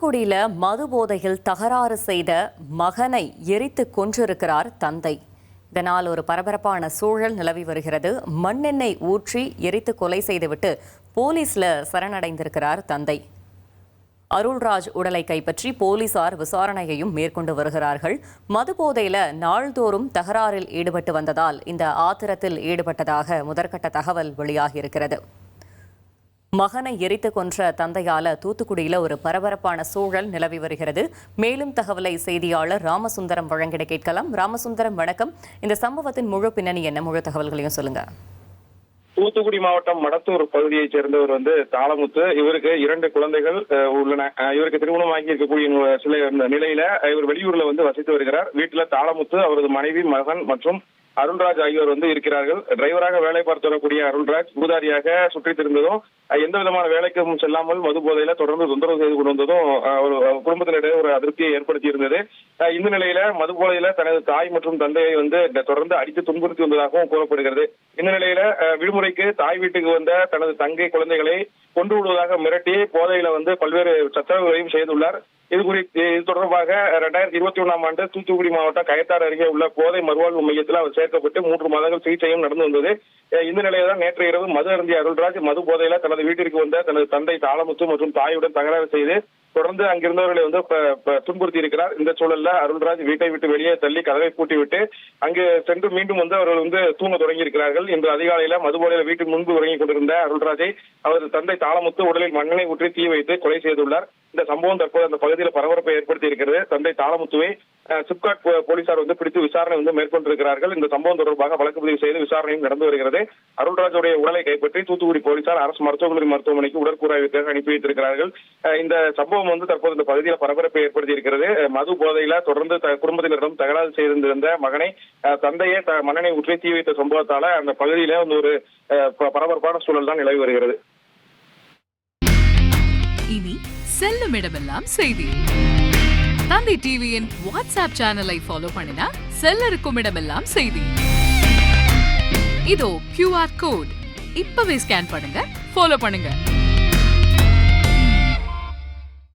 தூத்துக்குடியில மது போதையில் தகராறு செய்த மகனை எரித்து கொன்றிருக்கிறார் தந்தை. இதனால் ஒரு பரபரப்பான சூழல் நிலவி வருகிறது. மண்ணெண்ணெய் ஊற்றி எரித்து கொலை செய்துவிட்டு போலீஸ்ல சரணடைந்திருக்கிறார் தந்தை. அருள்ராஜ் உடலை கைப்பற்றி போலீசார் விசாரணையையும் மேற்கொண்டு வருகிறார்கள். மது போதையில நாள்தோறும் தகராறில் ஈடுபட்டு வந்ததால் இந்த ஆத்திரத்தில் ஈடுபட்டதாக முதற்கட்ட தகவல் வெளியாகியிருக்கிறது. மகனை எரித்து கொன்ற தந்தையால தூத்துக்குடியில ஒரு பரபரப்பான சூழல் நிலவி வருகிறது. மேலும் தகவலை செய்தியாளர் ராமசுந்தரம் வழங்கிட கேட்கலாம். ராமசுந்தரம், வணக்கம். இந்த சம்பவத்தின் முழு பின்னணி என்ன, முழு தகவல்களையும் சொல்லுங்க. தூத்துக்குடி மாவட்டம் மடத்தூர் பகுதியைச் சேர்ந்தவர் தாளமுத்து. இவருக்கு 2 குழந்தைகள் உள்ளன. இவருக்கு திருமணமாகி இருக்கக்கூடிய சில நிலையில இவர் வெளியூர்ல வசித்து வருகிறார். வீட்டுல தாளமுத்து, அவரது மனைவி, மகன் மற்றும் அருள்ராஜ் ஆகியோர் இருக்கிறார்கள். டிரைவராக வேலை பார்த்து வரக்கூடிய அருள்ராஜ் பூதாரியாக சுற்றித் திரிந்ததும், எந்த விதமான வேலைக்கும் செல்லாமல் மது போதையில தொடர்ந்து தொந்தரவு செய்து கொண்டு வந்ததும் ஒரு குடும்பத்தினிடையே ஒரு அதிருப்தியை ஏற்படுத்தி இருந்தது. இந்த நிலையில மது போதையில தனது தாய் மற்றும் தந்தையை தொடர்ந்து அடித்து துன்புறுத்தி வந்ததாகவும் கூறப்படுகிறது. இந்த நிலையில விடுமுறைக்கு தாய் வீட்டுக்கு வந்த தனது தங்கை குழந்தைகளை கொண்டு விடுவதாக மிரட்டி போதையில பல்வேறு சச்சரவுகளையும் செய்துள்ளார். இது தொடர்பாக 2021ஆம் ஆண்டு தூத்துக்குடி மாவட்டம் கயத்தாறு அருகே உள்ள போதை மறுவாழ்வு மையத்தில் அவர் சேர்க்கப்பட்டு 3 மாதங்கள் சிகிச்சையும் நடந்து வந்தது. இந்த நிலையில தான் நேற்று இரவு மது அருந்திய அருள்ராஜ் மது போதையில தனது வீட்டிற்கு வந்த தனது தந்தை தாளமுத்து மற்றும் தாயுடன் தகராறு செய்து தொடர்ந்து அங்கிருந்தவர்களை துன்புறுத்தி இருக்கிறார். இந்த சூழல்ல அருள்ராஜ் வீட்டை விட்டு வெளியே தள்ளி கதவை பூட்டிவிட்டு அங்கு சென்று மீண்டும் அவர்கள் தூங்க தொடங்கி இருக்கிறார்கள். இன்று அதிகாலையில மது போதையில வீட்டுக்கு முன்பு உறங்கிக் கொண்டிருந்த அருள்ராஜை அவரது தந்தை தாளமுத்து உடலில் மண்ணெண்ணெய் ஊற்றி தீ வைத்து கொலை செய்துள்ளார். இந்த சம்பவம் தற்போது அந்த பகுதியில் பரபரப்பை ஏற்படுத்தி இருக்கிறது. தந்தை தாளமுத்துவை சிப்காட் போலீசார் பிடித்து விசாரணை மேற்கொண்டிருக்கிறார்கள். இந்த சம்பவம் தொடர்பாக வழக்கு பதிவு செய்து விசாரணையும் நடந்து வருகிறது. அருள்ராஜுடைய உடலை கைப்பற்றி தூத்துக்குடி போலீசார் அரசு மருத்துவக் கல்லூரி மருத்துவமனைக்கு உடற்கூறாய்வுக்காக அனுப்பி வைத்திருக்கிறார்கள். இந்த சம்பவம் தற்போது இந்த பகுதியில் பரபரப்பை ஏற்படுத்தி இருக்கிறது. மது போதையில தொடர்ந்து குடும்பத்தினரிடம் தகராறு செய்திருந்த மகனை தந்தையே மண்ணெண்ணெய் ஊற்றி தீ வைத்த சம்பவத்தால அந்த பகுதியில ஒரு பரபரப்பான சூழல் தான் நிலவி வருகிறது. இனி செல்லும் இடமெல்லாம் செய்தி. தந்தை டிவியின் வாட்ஸ்அப் சேனலை ஃபாலோ பண்ணினா செல்ல இருக்கும் இடமெல்லாம் செய்தி. இதோ QR கோட் இப்பவே ஸ்கேன் பண்ணுங்க, ஃபாலோ பண்ணுங்க.